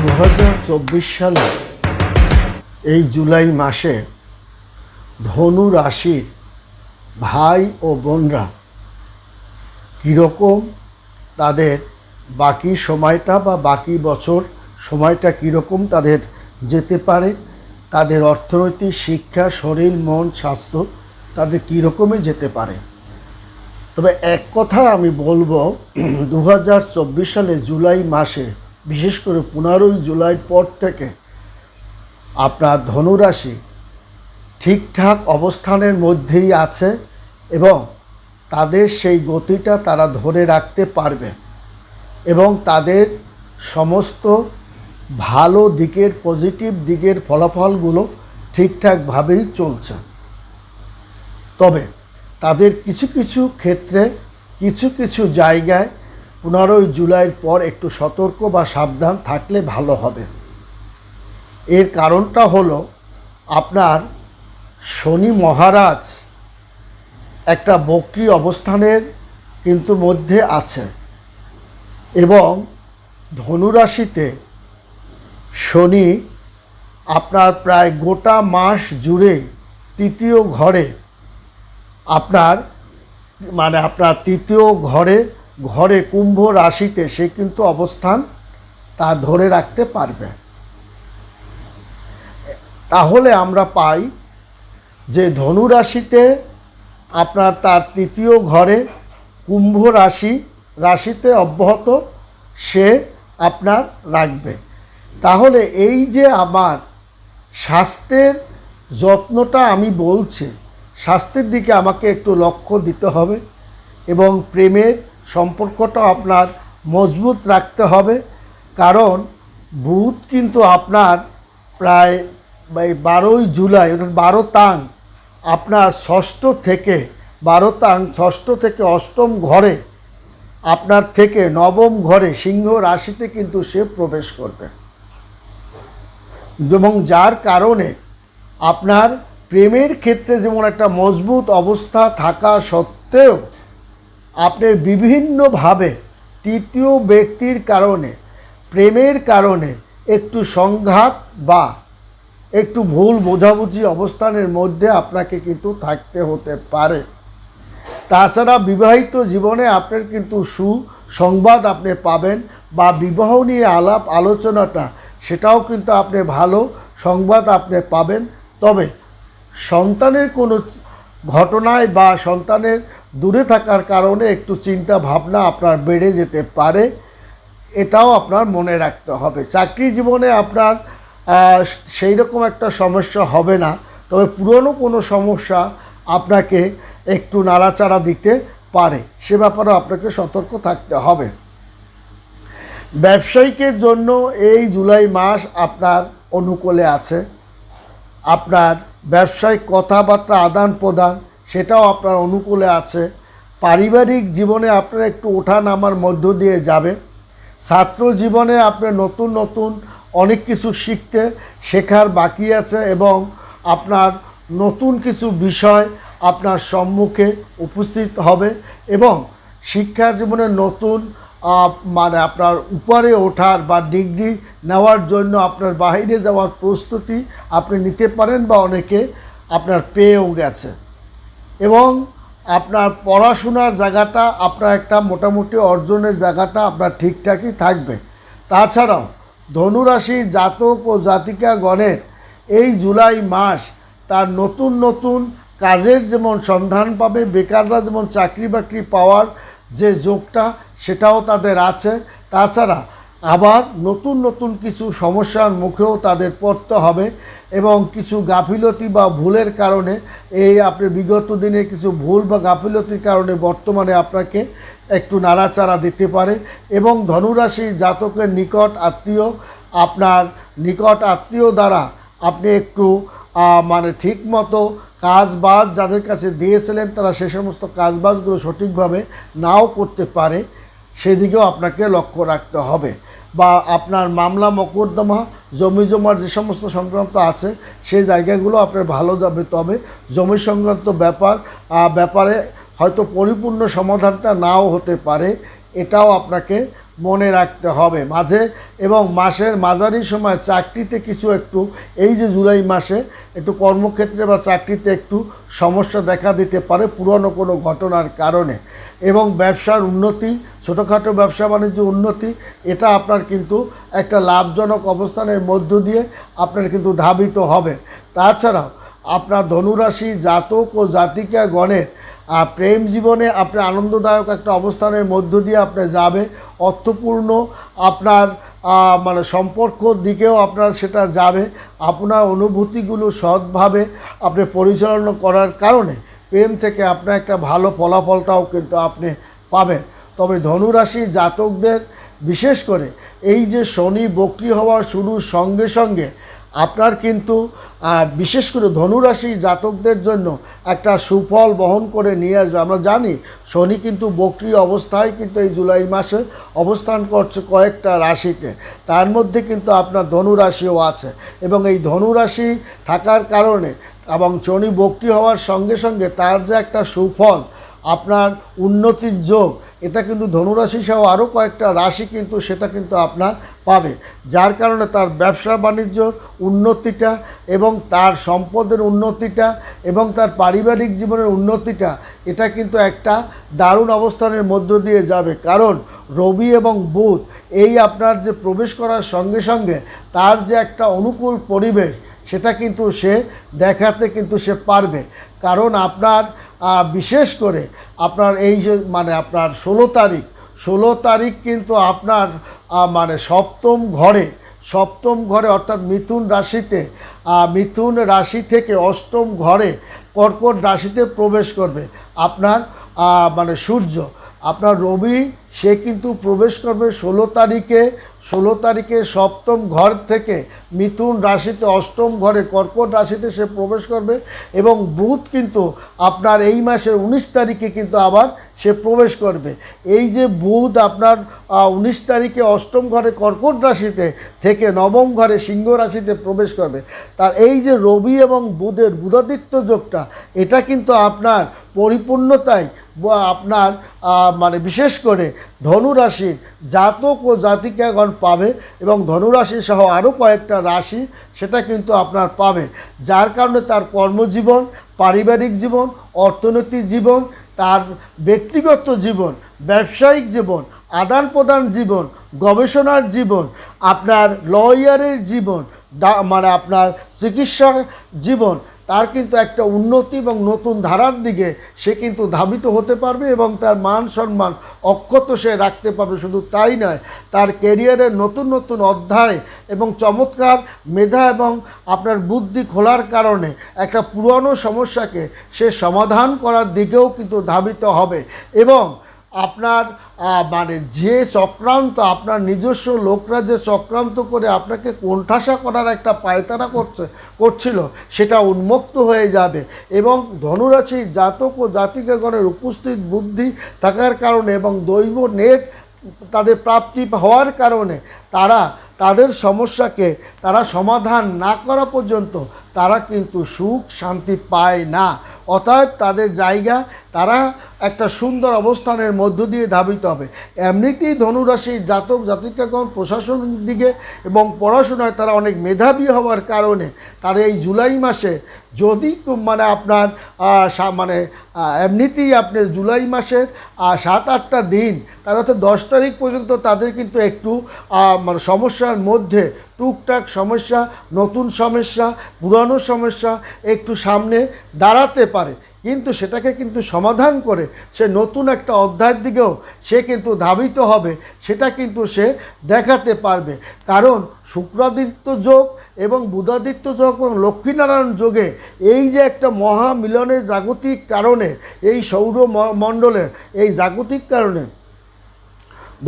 2024 সালে এই জুলাই মাসে ধনু রাশির ভাই ও বোনরা কীরকম তাদের বাকি সময়টা বা বাকি বছর সময়টা কীরকম তাদের যেতে পারে, তাদের অর্থনৈতিক, শিক্ষা, শরীর, মন, স্বাস্থ্য তাদের কীরকমই যেতে পারে। তবে এক কথা আমি বলবো, 2024 সালে জুলাই মাসে বিশেষ করে 15ই জুলাইয়ের পর থেকে আপনার ধনুরাশি ঠিকঠাক অবস্থানের মধ্যেই আছে এবং তাদের সেই গতিটা তারা ধরে রাখতে পারবে এবং তাদের সমস্ত ভালো দিকের, পজিটিভ দিকের ফলাফলগুলো ঠিকঠাকভাবেই চলছে। তবে তাদের কিছু কিছু ক্ষেত্রে, কিছু কিছু জায়গায় 15ই জুলাইয়ের পর একটু সতর্ক বা সাবধান থাকলে ভালো হবে। এর কারণটা হলো আপনার শনি মহারাজ একটা বক্রী অবস্থানের কিন্তু মধ্যে আছে এবং ধনুরাশিতে শনি আপনার প্রায় গোটা মাস জুড়ে তৃতীয় ঘরে আপনার তৃতীয় ঘরে কুম্ভ রাশিতে সে কিন্তু অবস্থান তা ধরে রাখতে পারবে। তাহলে আমরা পাই যে ধনু রাশিতে আপনার তার তৃতীয় ঘরে কুম্ভ রাশিতে অব্যাহত সে আপনার রাখবে। তাহলে এই যে আমার স্বাস্থ্যের যত্নটা আমি বলছি, স্বাস্থ্যের দিকে আমাকে একটু লক্ষ্য দিতে হবে এবং প্রেমের সম্পর্কটা আপনার মজবুত রাখতে হবে। কারণ বুধ কিন্তু আপনার প্রায় 12ই জুলাই অর্থাৎ 12 তাং আপনার ষষ্ঠ থেকে 8ম ঘরে আপনার থেকে 9ম ঘরে সিংহ রাশিতে কিন্তু সে প্রবেশ করবে এবং যার কারণে আপনার প্রেমের ক্ষেত্রে যেমন একটা মজবুত অবস্থা থাকা সত্ত্বেও আপনি বিভিন্নভাবে তৃতীয় ব্যক্তির কারণে, প্রেমের কারণে একটু সংঘাত বা একটু ভুল বোঝাবুঝি অবস্থানের মধ্যে আপনাকে কিন্তু থাকতে হতে পারে। তাছাড়া বিবাহিত জীবনে আপনার কিন্তু সুসংবাদ আপনি পাবেন বা বিবাহ নিয়ে আলাপ আলোচনাটা সেটাও কিন্তু আপনি ভালো সংবাদ আপনি পাবেন। তবে সন্তানের কোনো ঘটনায় বা সন্তানের দূরে থাকার কারণে একটু চিন্তা ভাবনা আপনার বেড়ে যেতে পারে, এটাও আপনার মনে রাখতে হবে। চাকরি জীবনে আপনার সেই রকম একটা সমস্যা হবে না, তবে পুরনো কোনো সমস্যা আপনাকে একটু নাড়াচাড়া দিতে পারে, সে ব্যাপারেও আপনাকে সতর্ক থাকতে হবে। ব্যবসায়িকের জন্য এই জুলাই মাস আপনার অনুকূলে আছে। আপনার ব্যবসায়িক কথাবার্তা আদান প্রদান সেটাও আপনার অনুকূলে আছে। পারিবারিক জীবনে আপনার একটু ওঠা নামার মধ্য দিয়ে যাবে। ছাত্র জীবনে আপনার নতুন নতুন অনেক কিছু শেখার বাকি আছে এবং আপনার নতুন কিছু বিষয় আপনার সম্মুখে উপস্থিত হবে এবং শিক্ষা জীবনে নতুন আপনার উপরে ওঠার বা ডিগ্রি নেওয়ার জন্য আপনার বাইরে যাওয়ার প্রস্তুতি আপনি নিতে পারেন বা অনেকে আপনার পেয়েও গেছে এবং আপনার পড়াশোনার জায়গাটা আপনার একটা মোটামুটি অর্জনের জায়গাটা আপনার ঠিকঠাকই থাকবে। তাছাড়াও ধনুরাশির জাতক ও জাতিকাগণের এই জুলাই মাস তার নতুন নতুন কাজের যেমন সন্ধান পাবে, বেকাররা যেমন চাকরি বাকরি পাওয়ার যে যোগটা সেটাও তাদের আছে। তাছাড়া আবার নতুন নতুন কিছু সমস্যার মুখেও তাদের পড়তে হবে এবং কিছু গাফিলতি বা ভুলের কারণে আপনি বিগত দিনে কিছু ভুল বা গাফিলতির কারণে বর্তমানে আপনাকে একটু নাড়াচাড়া দিতে পারে এবং ধনুরাশির জাতকের আপনার নিকট আত্মীয় দ্বারা আপনি একটু ঠিক মতো কাজবাজ যাদের কাছে দিয়েছিলেন তারা সে সমস্ত কাজবাজগুলো সঠিকভাবে নাও করতে পারে, সেদিকেও আপনাকে লক্ষ্য রাখতে হবে। বা আপনার মামলা মোকদ্দমা জমি জমার যে সমস্ত সংক্রান্ত আছে সেই জায়গাগুলো আপনার ভালো যাবে। তবে জমি সংক্রান্ত ব্যাপারে হয়তো পরিপূর্ণ সমাধানটা নাও হতে পারে, এটাও আপনাকে মনে রাখতে হবে মাঝে এবং মাসের মাঝারি সময় চাকরিতে কিছু একটু এই যে জুলাই মাসে একটু কর্মক্ষেত্রে বা চাকরিতে একটু সমস্যা দেখা দিতে পারে পুরনো কোনো ঘটনার কারণে। এবং ব্যবসার উন্নতি, ছোটোখাটো ব্যবসা বাণিজ্য উন্নতি, এটা আপনার কিন্তু একটা লাভজনক অবস্থানের মধ্য দিয়ে আপনার কিন্তু ধাবিত হবে। তাছাড়াও আপনার ধনুরাশি জাতক ও জাতিকাগণের প্রেম জীবনে আপনার আনন্দদায়ক একটা অবস্থানের মধ্য দিয়ে আপনি যাবে, অর্থপূর্ণ আপনার মানে সম্পর্কর দিকেও আপনার সেটা যাবে। আপনার অনুভূতিগুলো সৎভাবে আপনি পরিচালনা করার কারণে প্রেম থেকে আপনার একটা ভালো ফলাফলটাও কিন্তু আপনি পাবেন। তবে ধনুরাশি জাতকদের বিশেষ করে এই যে শনি বক্রী হওয়ার শুরুর সঙ্গে সঙ্গে আপনার কিন্তু বিশেষ করে ধনুরাশি জাতকদের জন্য একটা সুফল বহন করে নিয়ে আসবে। আমরা জানি শনি কিন্তু বক্রী অবস্থায় কিন্তু এই জুলাই মাসে অবস্থান করছে কয়েকটা রাশিতে, তার মধ্যে কিন্তু আপনার ধনুরাশিও আছে এবং এই ধনুরাশি থাকার কারণে এবং শনি বক্রী হওয়ার সঙ্গে সঙ্গে তার যে একটা সুফল আপনার উন্নতির যোগ, এটা কিন্তু ধনুরাশি সহ আরও কয়েকটা রাশি কিন্তু সেটা কিন্তু আপনার পাবে, যার কারণে তার ব্যবসা বাণিজ্য উন্নতিটা এবং তার সম্পদের উন্নতিটা এবং তার পারিবারিক জীবনের উন্নতিটা এটা কিন্তু একটা দারুণ অবস্থানের মধ্য দিয়ে যাবে। কারণ রবি এবং বুধ এই আপনার যে প্রবেশ করার সঙ্গে সঙ্গে তার যে একটা অনুকূল পরিবেশ সেটা কিন্তু সে দেখাতে কিন্তু সে পারবে। কারণ আপনার বিশেষ করে আপনার এই যে মানে আপনার 16 তারিখ কিন্তু আপনার মানে সপ্তম ঘরে অর্থাৎ মিথুন রাশি থেকে অষ্টম ঘরে কর্কট রাশিতে প্রবেশ করবে আপনার মানে সূর্য। আপনার রবি সে কিন্তু প্রবেশ করবে 16 তারিখে সপ্তম ঘর থেকে মিথুন রাশিতে অষ্টম ঘরে কর্কট রাশিতে সে প্রবেশ করবে এবং বুধ কিন্তু আপনার এই মাসের 19 তারিখে কিন্তু আবার সে প্রবেশ করবে। এই যে বুধ আপনার 19 তারিখে অষ্টম ঘরে কর্কট রাশিতে থেকে নবম ঘরে সিংহ রাশিতে প্রবেশ করবে, তার এই যে রবি এবং বুধের বুধাদিত্য যোগটা এটা কিন্তু আপনার পরিপূর্ণতায় আপনার মানে বিশেষ করে ধনুরাশির জাতক ও জাতিকাগণ পাবে এবং ধনুরাশি সহ আরও কয়েকটা রাশি সেটা কিন্তু আপনার পাবে, যার কারণে তার কর্মজীবন, পারিবারিক জীবন, অর্থনৈতিক জীবন, তার ব্যক্তিগত জীবন, ব্যবসায়িক জীবন, আদান প্রদান জীবন, গবেষণার জীবন, আপনার লয়ারের জীবন, মানে আপনার চিকিৎসা জীবন, তার কিন্তু একটা উন্নতি এবং নতুন ধারার দিকে সে কিন্তু ধাবিত হতে পারবে এবং তার মান সম্মান অক্ষত সে রাখতে পারবে। শুধু তাই নয়, তার ক্যারিয়ারের নতুন নতুন অধ্যায় এবং চমৎকার মেধা এবং আপনার বুদ্ধি খোলার কারণে একটা পুরনো সমস্যাকে সে সমাধান করার দিকেও কিন্তু ধাবিত হবে এবং আপনার মানে যে চক্রান্ত আপনার নিজস্ব লোকরা যে চক্রান্ত করে আপনাকে কোণঠাসা করার একটা পায়তারা করছিল সেটা উন্মুক্ত হয়ে যাবে এবং ধনুরাশির জাতক ও জাতিকাগণের উপস্থিত বুদ্ধি থাকার কারণে এবং দৈব নেট তাদের প্রাপ্তি হওয়ার কারণে তাদের সমস্যাকে তারা সমাধান না করা পর্যন্ত তারা কিন্তু সুখ শান্তি পায় না। অতএব তাদের জায়গা তারা একটা সুন্দর অবস্থানের মধ্য দিয়ে ধাবিত হবে। এমনিতেই ধনুরাশির জাতক জাতিকাগণ প্রশাসনিক দিকে এবং পড়াশোনায় তারা অনেক মেধাবী হওয়ার কারণে তারা এই জুলাই মাসে যদি মানে আপনার মানে এমনিতেই আপনার জুলাই মাসের 7-8টা দিন তার অর্থাৎ 10 তারিখ পর্যন্ত তাদের কিন্তু একটু মানে সমস্যার মধ্যে টুকটাক সমস্যা, নতুন সমস্যা, পুরানো সমস্যা একটু সামনে দাঁড়াতে পারে, কিন্তু সেটাকে কিন্তু সমাধান করে সে নতুন একটা অধ্যায়ের দিকেও সে কিন্তু ধাবিত হবে, সেটা কিন্তু সে দেখাতে পারবে। কারণ শুক্রাদিত্য যোগ এবং বুধাদিত্য যোগ এবং লক্ষ্মীনারায়ণ যোগে এই যে একটা মহামিলনের জাগতিক কারণে এই সৌরমণ্ডলের এই জাগতিক কারণে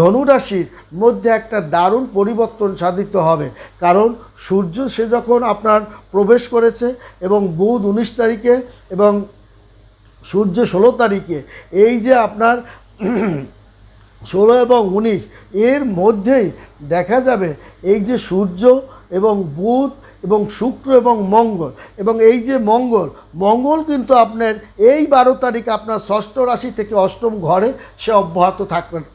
ধনুরাশির মধ্যে একটা দারুণ পরিবর্তন সাধিত হবে। কারণ সূর্য সে যখন আপনার প্রবেশ করেছে এবং বুধ 19 তারিখে এবং সূর্য 16 তারিখে, এই যে আপনার 16 এবং 19 এর মধ্যেই দেখা যাবে এই যে সূর্য এবং বুধ এবং শুক্র এবং মঙ্গল, এবং এই যে মঙ্গল কিন্তু আপনার এই 12 তারিখ আপনার ষষ্ঠ রাশি থেকে অষ্টম ঘরে সে অব্যাহত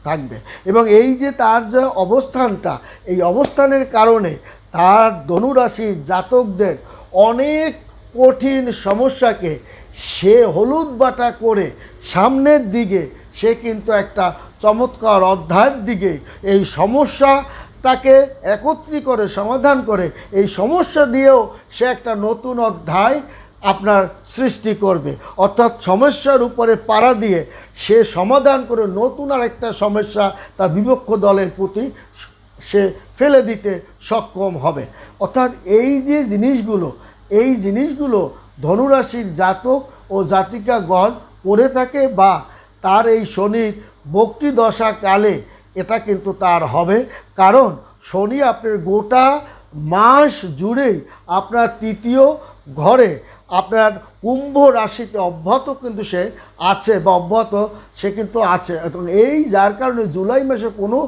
থাকবে এবং এই যে তার যে অবস্থানটা, এই অবস্থানের কারণে তার ধনুরাশির জাতকদের অনেক কঠিন সমস্যাকে সে হলুদ বাটা করে সামনের দিকে সে কিন্তু একটা চমৎকার অধ্যায়ের দিকে এই সমস্যাটাকে একত্রিত করে সমাধান করে, এই সমস্যা দিয়েও সে একটা নতুন অধ্যায় আপনার সৃষ্টি করবে। অর্থাৎ সমস্যার উপরে পাড়া দিয়ে সে সমাধান করে নতুন আর একটা সমস্যা তার বিপক্ষ দলের প্রতি সে ফেলে দিতে সক্ষম হবে। অর্থাৎ এই যে জিনিসগুলো ধনুরাশির জাতক ও জাতিকাগণ করে থাকে, বা তার এই শনির বক্রি দশাকালে এটা কিন্তু তার হবে। কারণ শনি আপনার গোটা মাস জুড়েই আপনার তৃতীয় ঘরে আপনার কুম্ভ রাশিতে অব্যাহত কিন্তু সে আছে, বা অব্যাহত সে কিন্তু আছে। এবং এই যার কারণে জুলাই মাসে কোনো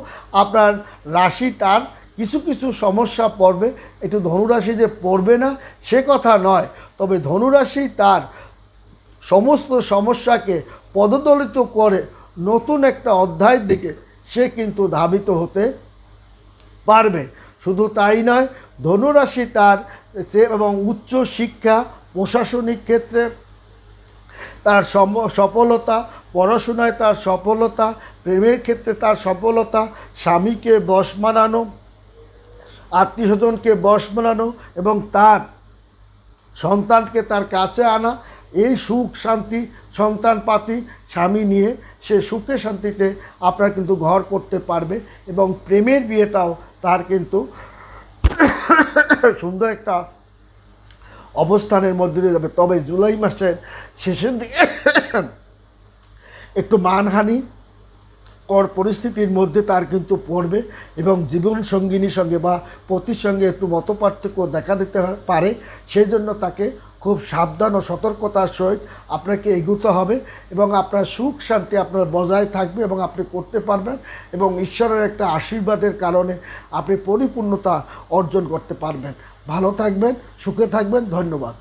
আপনার রাশি তার কিছু কিছু সমস্যা পড়বে, একটু ধনুরাশি যে পড়বে না সে কথা নয়, তবে ধনুরাশি তার সমস্ত সমস্যাকে পদদলিত করে নতুন একটা অধ্যায়ের দিকে সে কিন্তু ধাবিত হতে পারবে। শুধু তাই নয়, ধনুরাশি তার এবং উচ্চ শিক্ষা, প্রশাসনিক ক্ষেত্রে তার সফলতা, পড়াশোনায় তার সফলতা, প্রেমের ক্ষেত্রে তার সফলতা, স্বামীকে বশ মানানো, আত্মীয় স্বজনকে বশ মানানো এবং তার সন্তানকে তার কাছে আনা, এই সুখ শান্তি সন্তানপাতি স্বামী নিয়ে সে সুখে শান্তিতে আপনার কিন্তু ঘর করতে পারবে এবং প্রেমের বিয়েটাও তার কিন্তু সুন্দর একটা অবস্থানের মধ্যে দিয়ে যাবে। তবে জুলাই মাসের শেষের দিকে একটু মানহানি পরিস্থিতির মধ্যে তার কিন্তু পড়বে এবং জীবন সঙ্গিনীর সঙ্গে বা পতির সঙ্গে একটু মতপার্থক্য দেখা দিতে পারে। সেই জন্য তাকে খুব সাবধান ও সতর্কতার সহিত আপনাকে এগোতে হবে এবং আপনার সুখ শান্তি আপনার বজায় থাকবে এবং আপনি করতে পারবেন এবং ঈশ্বরের একটা আশীর্বাদের কারণে আপনি পরিপূর্ণতা অর্জন করতে পারবেন। ভালো থাকবেন, সুখে থাকবেন। ধন্যবাদ।